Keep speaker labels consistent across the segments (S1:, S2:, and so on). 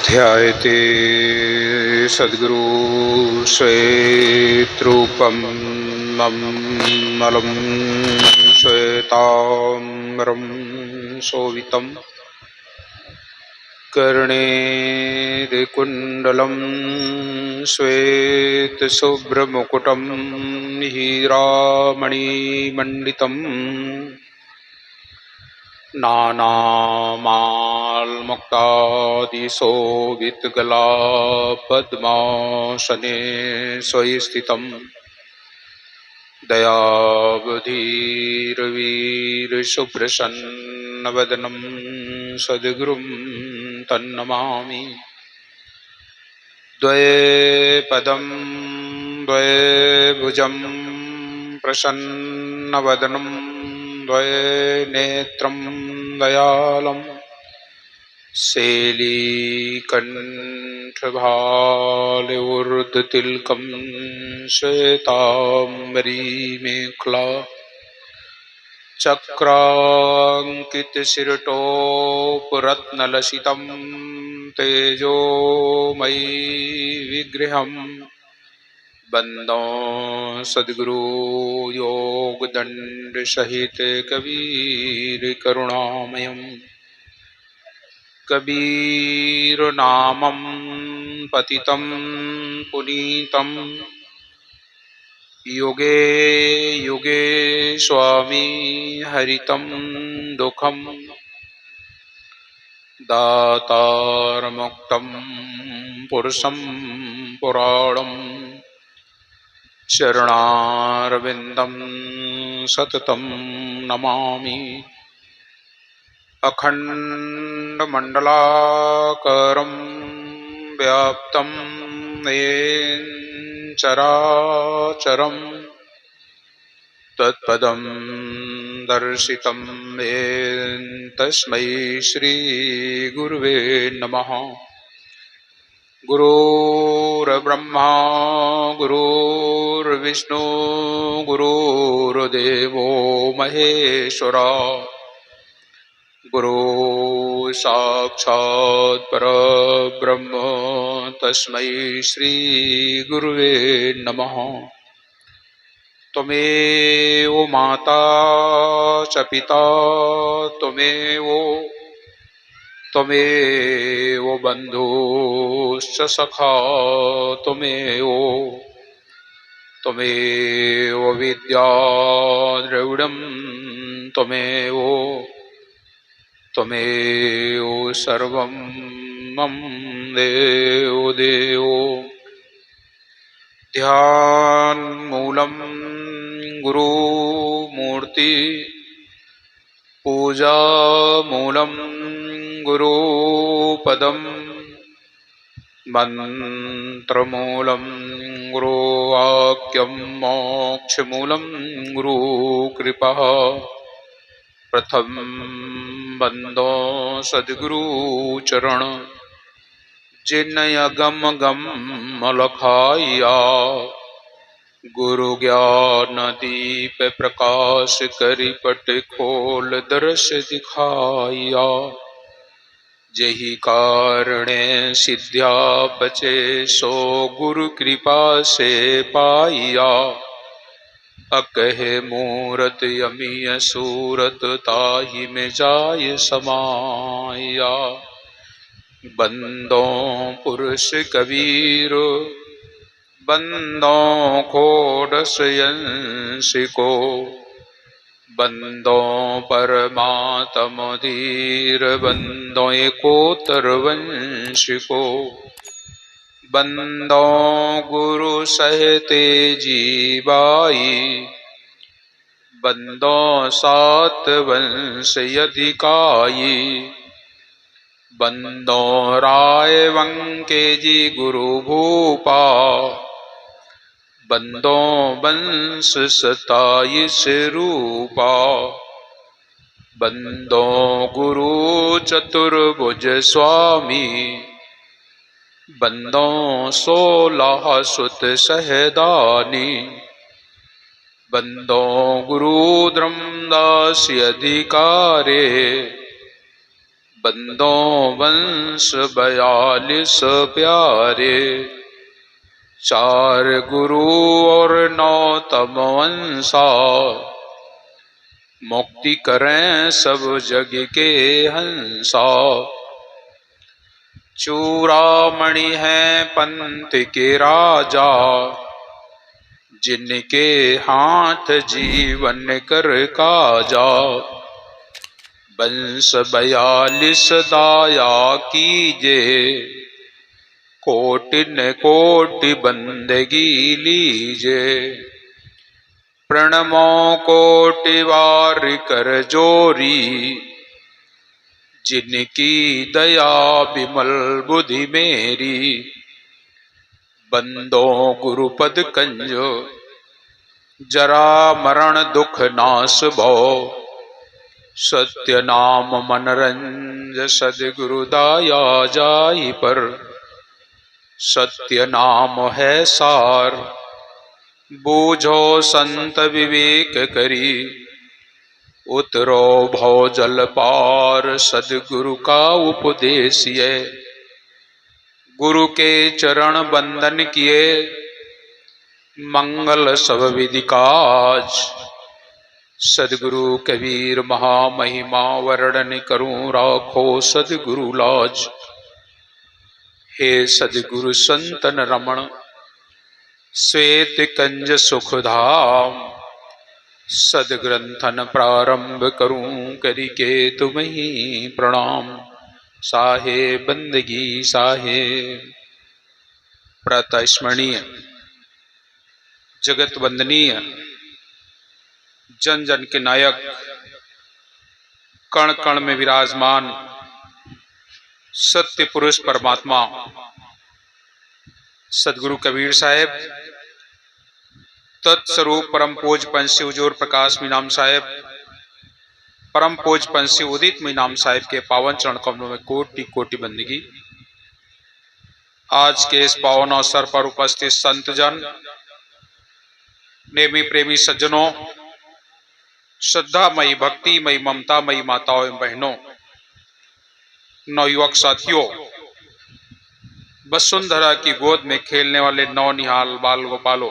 S1: ध्यायते सद्गुरु श्वेतरूपं ममलं श्वेताम्बरं शोभितं कर्णेन्दुकुण्डलं श्वेतशुभ्रमुकुटं हीरामणिमण्डितम् नानामालमुक्तादिशोभितगलापद्मासने स्वस्थितं दयावधीरवीरशुप्रसन्नवदनं सद्गुरुं तन्नमामि। द्वये पदं द्वये भुजं प्रसन्नवदनं द्वये नेत्रं दयालं शैलीकण्ठभालूर्ध्वतिलकं श्वेताम्बरीमेखला चक्राङ्कितशिरटोपरत्नलसितं तेजोमयी विग्रहं वन्दे सद्गुरु योगदण्डसहितकबीरकरुणामयम्। कबीरनामं पतितं पुनीतं युगे युगे स्वामी हरितं दुःखं दातारमुक्तं पुरुषं पुराणं चरणारविन्दं सततं नमामि। अखण्डमण्डलाकारं व्याप्तं येन चराचरं तत्पदं दर्शितं येन तस्मै श्रीगुरुवे नमः। गुरुर्ब्रह्मा गुरुर्विष्णु गुरुर्देवो महेश्वरा गुरु साक्षात् परब्रह्म तस्मै श्री गुरुवे नमः। त्वमेव माता च पिता त्वमेव बन्धुश्च सखा त्वमेव विद्या द्रविडं त्वमेव सर्वं मम देवो देवो। ध्यानमूलं गुरुमूर्ति पूजामूलं गुरुपदं मन्त्रमूलं गुरुवाक्यं मोक्षमूलं गुरुकृपा। प्रथम बंदो सद्गुरु चरण जिनय गम गम लखाया गुरु ज्ञान दीप प्रकाश करि पट खोल दर्श दिखाया। जही कारणे सिद्ध्या बचे सो गुरु कृपा से पाया। अकहे मूरत यमीय सूरत ताहि में जाय समाया। बंदों पुरुष कबीर बंदों खोडस यंश को बंदों परमात्म धीर बंदों एकोतर वंश को। बंदों गुरु सहते जीवाई बंदों सात वंश अधिकाई। बंदों राय वंके जी गुरु भूपा बंदों वंश 27 रूपा। बंदों गुरु चतुर्भुज स्वामी बंदों 16 सुत सहदानी। बंदों गुरु धर्मदास अधिकारे बंदों वंश 42 प्यारे, 4 गुरु और 9 तमवंशा, मुक्ति करें सब जग के हंसा। चूड़ामणि है पंथ के राजा, जिनके हाथ जीवन कर काजा। वंश 42 दाया कीजे, कोटिन कोटि बंदगी लीजे। प्रणमो कोटि बार कर जोरी, जिनकी दया विमल बुद्धि मेरी। बंदो गुरुपद कंज, जरा मरण दुख नाश भव। सत्य नाम मनरंज, सदगुरु दाया जाहि पर। सत्य नाम है सार, बूझो संत विवेक करी। उतरो भव जल पार, सदगुरु का उपदेश ये। गुरु के चरण बंदन किए, मंगल सब विधि काज। सदगुरु कबीर महामहिमा, वर्णन करूं राखो सदगुरु लाज। हे सदगुरु संतन रमण, श्वेत कंज सुखधाम। सदग्रंथन प्रारंभ करूं, करिके तुम्हि प्रणाम। साहे बंदगी साहे। प्रातस्मरणीय, जगत वंदनीय, जन जन के नायक, कण कण में विराजमान सत्य पुरुष परमात्मा सदगुरु कबीर साहेब, तत्स्वरूप परम पूज पंछी हुजूर प्रकाश मीनाम साहेब, परम पूज पंछी उदित मीनाम साहेब के पावन चरण कमलों में कोटि कोटि बंदगी। आज के इस पावन अवसर पर उपस्थित संतजन, नेमी प्रेमी सज्जनों, श्रद्धामयी भक्तिमयी ममतामयी माताओं एवं बहनों, नवयुवक साथियों, वसुंधरा की गोद में खेलने वाले नौनिहाल बाल गोपालों,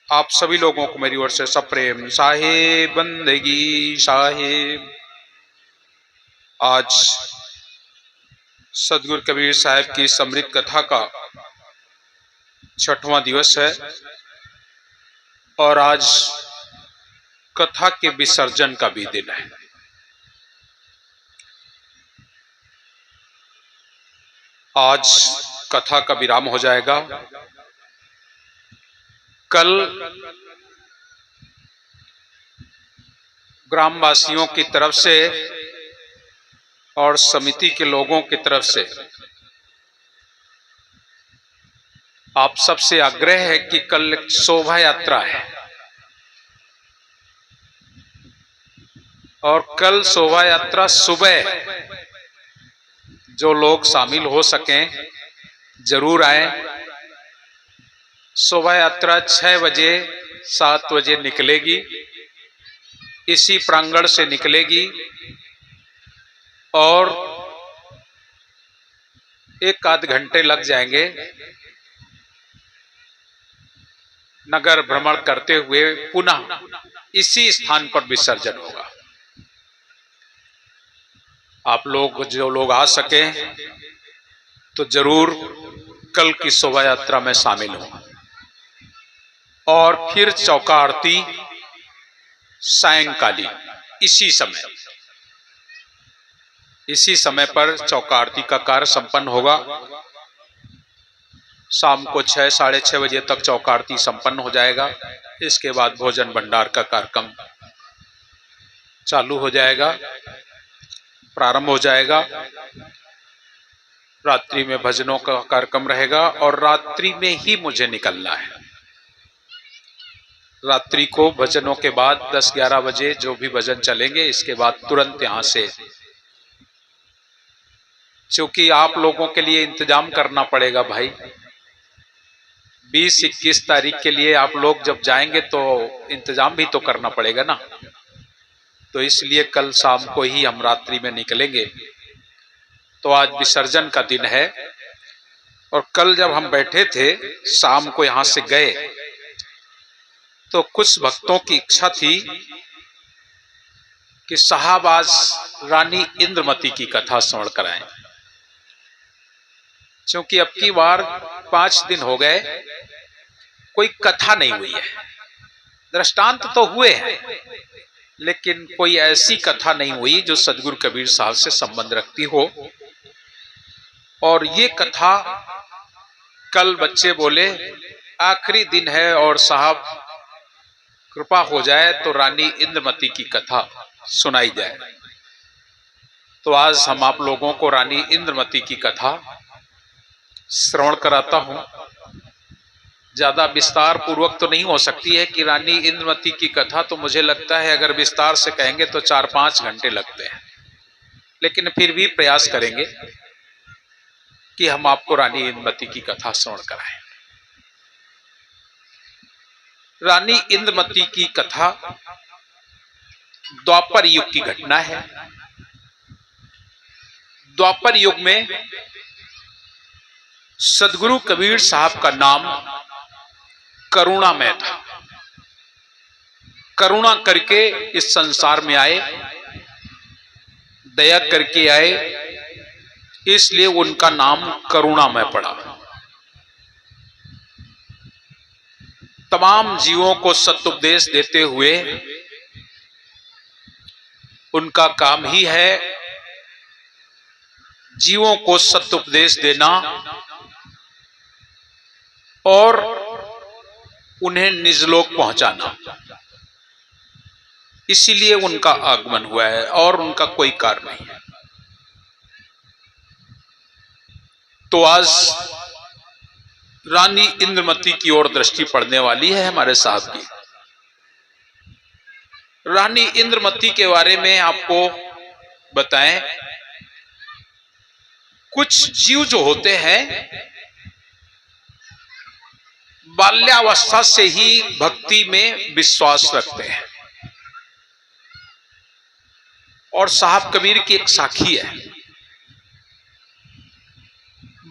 S1: आप सभी लोगों को मेरी ओर से सप्रेम साहेब बंदगी साहेब। आज सदगुरु कबीर साहब की समृद्ध कथा का 6वां दिवस है और आज कथा के विसर्जन का भी दिन है। आज कथा का विराम हो जाएगा। कल ग्रामवासियों की तरफ से और समिति के लोगों की तरफ से आप सबसे आग्रह है कि कल शोभा यात्रा है और कल शोभा यात्रा सुबह जो लोग शामिल हो सकें जरूर आए। शोभा यात्रा 6 बजे 7 बजे निकलेगी, इसी प्रांगण से निकलेगी और 1 आध घंटे लग जाएंगे नगर भ्रमण करते हुए पुनः इसी स्थान पर विसर्जन होगा। आप लोग जो लोग आ सके तो जरूर कल की शोभा यात्रा में शामिल हो और फिर चौका आरती सायंकालीन इसी समय पर चौका आरती का कार्य संपन्न होगा। शाम को 6 साढ़े 6 बजे तक चौका आरती संपन्न हो जाएगा। इसके बाद भोजन भंडार का कार्यक्रम चालू हो जाएगा, प्रारंभ हो जाएगा। रात्रि में भजनों का कार्यक्रम रहेगा और रात्रि में ही मुझे निकलना है। रात्रि को भजनों के बाद 10-11 बजे जो भी भजन चलेंगे, इसके बाद तुरंत यहां से, क्योंकि आप लोगों के लिए इंतजाम करना पड़ेगा भाई। 20-21 तारीख के लिए आप लोग जब जाएंगे तो इंतजाम भी तो करना पड़ेगा ना। तो इसलिए कल शाम को ही हम रात्रि में निकलेंगे तो आज विसर्जन का दिन है। और कल जब हम बैठे थे, शाम को यहां से गए, तो कुछ भक्तों की इच्छा थी कि साहब आज रानी इंद्रमती की कथा श्रवण कराएं, क्योंकि अब की बार 5 दिन हो गए कोई कथा नहीं हुई है। दृष्टांत तो हुए हैं, लेकिन कोई ऐसी कथा नहीं हुई जो सदगुरु कबीर साहब से संबंध रखती हो। और ये कथा कल बच्चे बोले आखिरी दिन है और साहब कृपा हो जाए तो रानी इंद्रमती की कथा सुनाई जाए। तो आज हम आप लोगों को रानी इंद्रमती की कथा श्रवण कराता हूं। ज्यादा विस्तार पूर्वक तो नहीं हो सकती है कि रानी इंद्रमती की कथा, तो मुझे लगता है अगर विस्तार से कहेंगे तो 4-5 घंटे लगते हैं, लेकिन फिर भी प्रयास करेंगे कि हम आपको रानी इंद्रमती की कथा श्रवण कराएं। रानी इंद्रमती की कथा द्वापर युग की घटना है। द्वापर युग में सदगुरु कबीर साहब का नाम करुणामय था। करुणा करके इस संसार में आए, दया करके आए, इसलिए उनका नाम करुणामय पड़ा। तमाम जीवों को सत्योपदेश देते हुए उनका काम ही है जीवों को सत्योपदेश देना और उन्हें निजलोक पहुंचाना। इसीलिए उनका आगमन हुआ है और उनका कोई कार्य नहीं है। तो आज रानी इंद्रमती की ओर दृष्टि पड़ने वाली है हमारे साहब की। रानी इंद्रमती के बारे में आपको बताएं, कुछ जीव जो होते हैं बाल्यावस्था से ही भक्ति में विश्वास रखते हैं, और साहब कबीर की एक साखी है,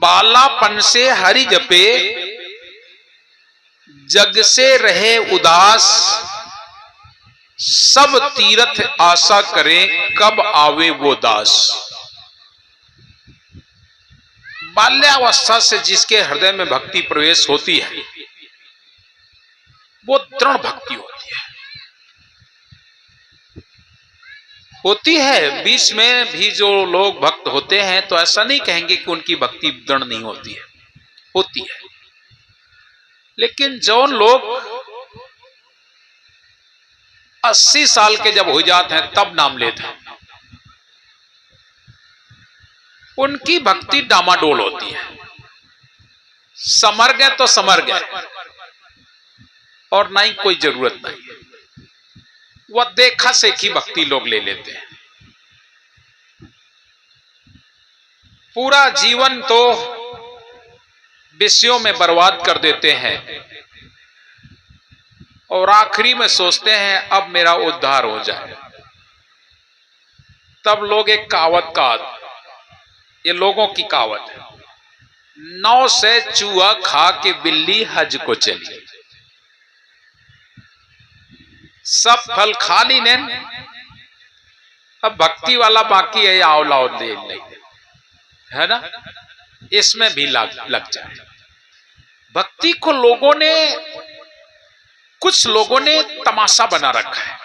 S1: बालापन से हरि जपे जग से रहे उदास, सब तीर्थ आशा करें कब आवे वो दास। बाल्यावस्था से जिसके हृदय में भक्ति प्रवेश होती है वो दृढ़ भक्ति होती है। बीच में भी जो लोग भक्त होते हैं तो ऐसा नहीं कहेंगे कि उनकी भक्ति दृढ़ नहीं होती है, होती है। लेकिन जो लोग 80 साल के जब हो जाते हैं तब नाम लेते हैं, उनकी भक्ति डामाडोल होती है। समर गए तो समर गए और ना ही कोई जरूरत नहीं, वह देखा सेखी भक्ति लोग ले लेते हैं। पूरा जीवन तो विषयों में बर्बाद कर देते हैं और आखिरी में सोचते हैं अब मेरा उद्धार हो जाए। तब लोग एक कहावत का, ये लोगों की कहावत है, 9 से चूहा खा के बिल्ली हज को चली। सब फल खा ली ने, अब भक्ति वाला बाकी है, आंवला और दे नहीं है ना, इसमें भी लग जाए। भक्ति को कुछ लोगों ने तमाशा बना रखा है।